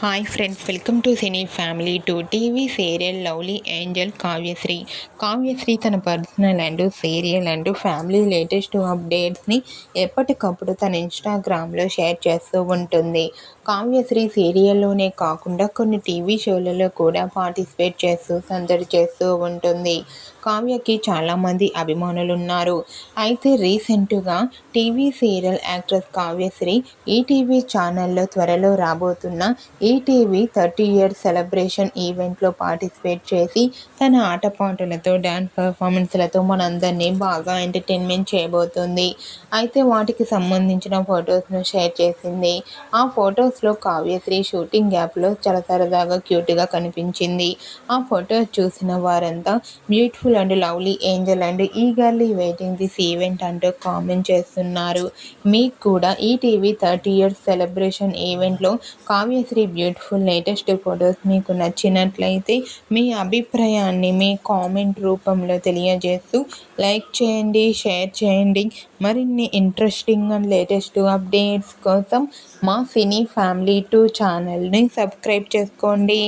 Hi friends, welcome to cine family to TV serial lovely angel Kavyashree తన personal and serial and family latest అప్డేట్స్ని ఎప్పటికప్పుడు తన ఇన్స్టాగ్రామ్లో share చేస్తూ ఉంటుంది. కావ్యశ్రీ సీరియల్లోనే కాకుండా కొన్ని టీవీ షోలలో కూడా పార్టిసిపేట్ చేస్తూ సందడి చేస్తూ ఉంటుంది. కావ్యకి చాలామంది అభిమానులు ఉన్నారు. అయితే రీసెంట్గా TV serial actress Kavyasri ETV ఛానల్లో త్వరలో రాబోతున్న ఈటీవీ 30 ఇయర్స్ సెలబ్రేషన్ ఈవెంట్లో పార్టిసిపేట్ చేసి తన ఆటపాటలతో డ్యాన్స్ పర్ఫార్మెన్స్లతో మనందరినీ బాగా ఎంటర్టైన్మెంట్ చేయబోతుంది. అయితే వాటికి సంబంధించిన ఫొటోస్ను షేర్ చేసింది. ఆ ఫొటోస్లో కావ్యశ్రీ షూటింగ్ యాప్లో చాలా సరదాగా క్యూట్గా కనిపించింది. ఆ ఫొటోస్ చూసిన వారంతా beautiful and lovely Angel and eagerly waiting this event అంటూ కామెంట్ చేస్తున్నారు. మీకు కూడా ఈటీవీ 30 ఇయర్స్ సెలబ్రేషన్ ఈవెంట్లో కావ్యశ్రీ బ్యూటిఫుల్ లేటెస్ట్ ఫొటోస్ మీకు నచ్చినట్లయితే మీ అభిప్రాయాన్ని మీ కామెంట్ రూపంలో తెలియజేస్తూ లైక్ చేయండి, షేర్ చేయండి. మరిన్ని ఇంట్రెస్టింగ్ అండ్ లేటెస్ట్ అప్డేట్స్ కోసం మా సినీ ఫ్యామిలీ 2 ఛానల్ని సబ్స్క్రైబ్ చేసుకోండి.